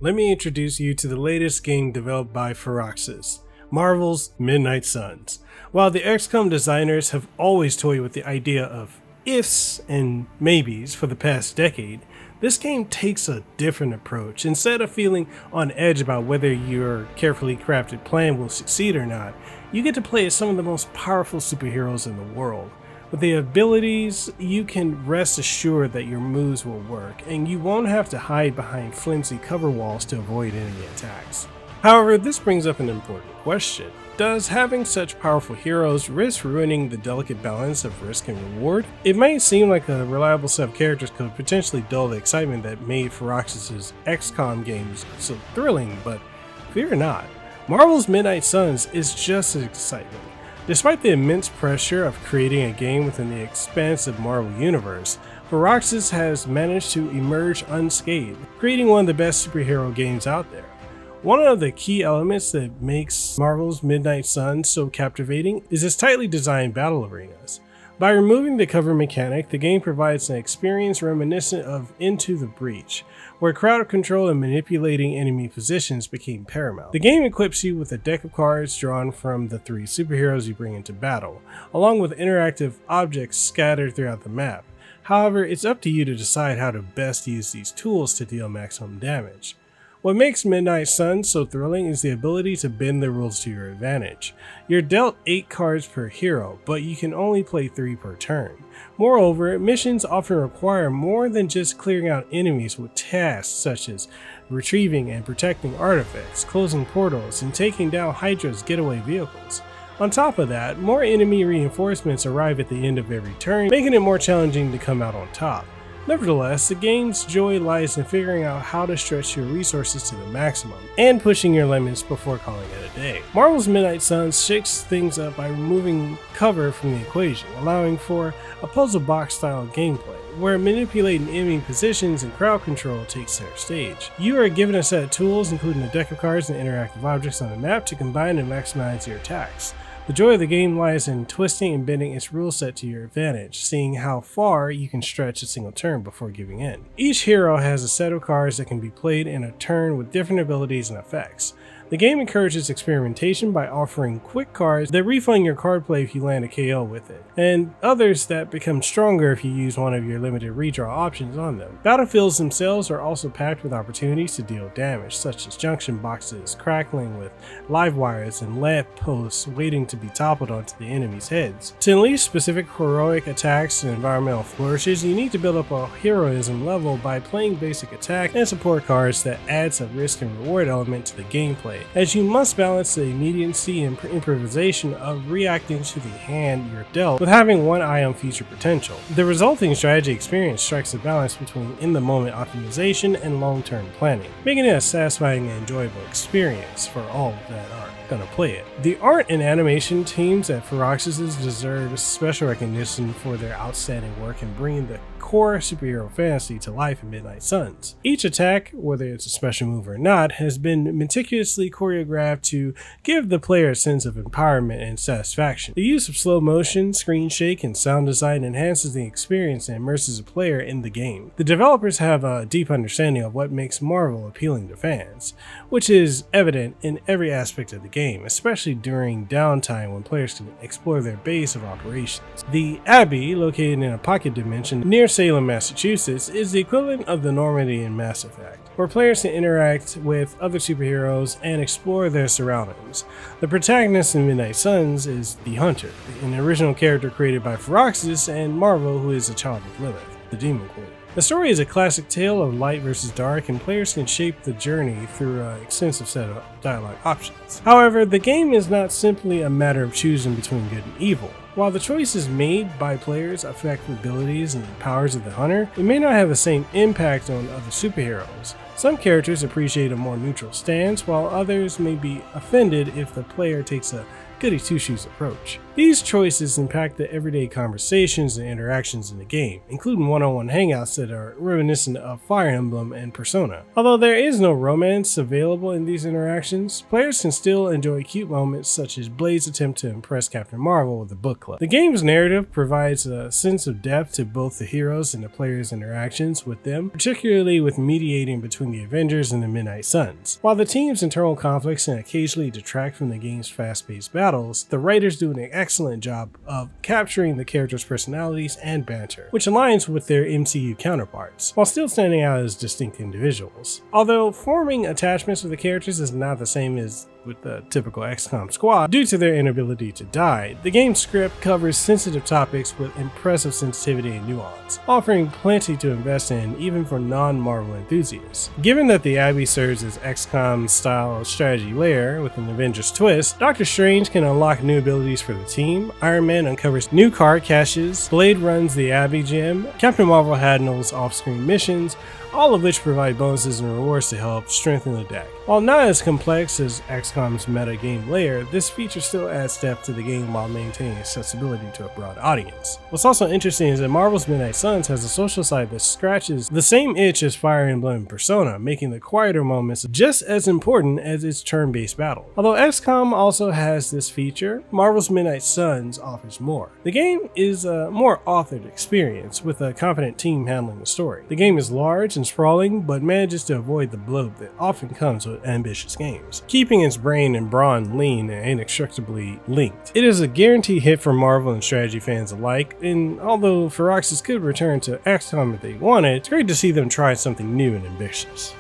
Let me introduce you to the latest game developed by Firaxis, Marvel's Midnight Suns. While the XCOM designers have always toyed with the idea of ifs and maybes for the past decade, this game takes a different approach. Instead of feeling on edge about whether your carefully crafted plan will succeed or not, you get to play as some of the most powerful superheroes in the world. With the abilities, you can rest assured that your moves will work, and you won't have to hide behind flimsy cover walls to avoid enemy attacks. However, this brings up an important question. Does having such powerful heroes risk ruining the delicate balance of risk and reward? It might seem like a reliable set of characters could potentially dull the excitement that made Firaxis' XCOM games so thrilling, but fear not. Marvel's Midnight Suns is just as exciting. Despite the immense pressure of creating a game within the expansive Marvel universe, Firaxis has managed to emerge unscathed, creating one of the best superhero games out there. One of the key elements that makes Marvel's Midnight Suns so captivating is its tightly designed battle arenas. By removing the cover mechanic, the game provides an experience reminiscent of Into the Breach, where crowd control and manipulating enemy positions became paramount. The game equips you with a deck of cards drawn from the 3 superheroes you bring into battle, along with interactive objects scattered throughout the map. However, it's up to you to decide how to best use these tools to deal maximum damage. What makes Midnight Suns so thrilling is the ability to bend the rules to your advantage. You're dealt 8 cards per hero, but you can only play 3 per turn. Moreover, missions often require more than just clearing out enemies with tasks such as retrieving and protecting artifacts, closing portals, and taking down Hydra's getaway vehicles. On top of that, more enemy reinforcements arrive at the end of every turn, making it more challenging to come out on top. Nevertheless, the game's joy lies in figuring out how to stretch your resources to the maximum, and pushing your limits before calling it a day. Marvel's Midnight Suns shakes things up by removing cover from the equation, allowing for a puzzle box style gameplay, where manipulating enemy positions and crowd control takes center stage. You are given a set of tools, including a deck of cards and interactive objects on the map, to combine and maximize your attacks. The joy of the game lies in twisting and bending its rule set to your advantage, seeing how far you can stretch a single turn before giving in. Each hero has a set of cards that can be played in a turn with different abilities and effects. The game encourages experimentation by offering quick cards that refund your card play if you land a KO with it, and others that become stronger if you use one of your limited redraw options on them. Battlefields themselves are also packed with opportunities to deal damage, such as junction boxes crackling with live wires and lamp posts waiting to be toppled onto the enemy's heads. To unleash specific heroic attacks and environmental flourishes, you need to build up a heroism level by playing basic attack and support cards that adds a risk and reward element to the gameplay, as you must balance the immediacy and improvisation of reacting to the hand you're dealt with having one eye on future potential. The resulting strategy experience strikes a balance between in-the-moment optimization and long-term planning, making it a satisfying and enjoyable experience for all that are gonna play it. The art and animation teams at Firaxis deserve special recognition for their outstanding work in bringing the core superhero fantasy to life in Midnight Suns. Each attack, whether it's a special move or not, has been meticulously choreographed to give the player a sense of empowerment and satisfaction. The use of slow motion, screen shake, and sound design enhances the experience and immerses the player in the game. The developers have a deep understanding of what makes Marvel appealing to fans, which is evident in every aspect of the game, especially during downtime when players can explore their base of operations. The Abbey, located in a pocket dimension near Salem, Massachusetts, is the equivalent of the Normandy in Mass Effect, where players can interact with other superheroes and explore their surroundings. The protagonist in Midnight Suns is the Hunter, an original character created by Firaxis and Marvel, who is a child of Lilith, the Demon Queen. The story is a classic tale of light versus dark, and players can shape the journey through an extensive set of dialogue options. However, the game is not simply a matter of choosing between good and evil. While the choices made by players affect the abilities and powers of the hunter, it may not have the same impact on other superheroes. Some characters appreciate a more neutral stance, while others may be offended if the player takes a goody two-shoes approach. These choices impact the everyday conversations and interactions in the game, including one-on-one hangouts that are reminiscent of Fire Emblem and Persona. Although there is no romance available in these interactions, players can still enjoy cute moments such as Blade's attempt to impress Captain Marvel with a book club. The game's narrative provides a sense of depth to both the heroes and the players' interactions with them, particularly with mediating between the Avengers and the Midnight Suns. While the team's internal conflicts can occasionally detract from the game's fast-paced battles, the writers do an excellent job of capturing the characters' personalities and banter, which aligns with their MCU counterparts, while still standing out as distinct individuals. Although forming attachments with the characters is not the same as with the typical XCOM squad due to their inability to die, the game's script covers sensitive topics with impressive sensitivity and nuance, offering plenty to invest in even for non-Marvel enthusiasts. Given that the Abbey serves as XCOM-style strategy lair with an Avengers twist, Doctor Strange can unlock new abilities for the team, Iron Man uncovers new card caches, Blade runs the Abbey gem, Captain Marvel handles off-screen missions, all of which provide bonuses and rewards to help strengthen the deck. While not as complex as XCOM's metagame layer, this feature still adds depth to the game while maintaining accessibility to a broad audience. What's also interesting is that Marvel's Midnight Suns has a social side that scratches the same itch as Fire Emblem and Persona, making the quieter moments just as important as its turn-based battle. Although XCOM also has this feature, Marvel's Midnight Suns offers more. The game is a more authored experience, with a competent team handling the story. The game is large and sprawling, but manages to avoid the bloat that often comes with ambitious games, keeping its brain and brawn lean and inextricably linked. It is a guaranteed hit for Marvel and strategy fans alike, and although Firaxis could return to XCOM if they wanted, it's great to see them try something new and ambitious.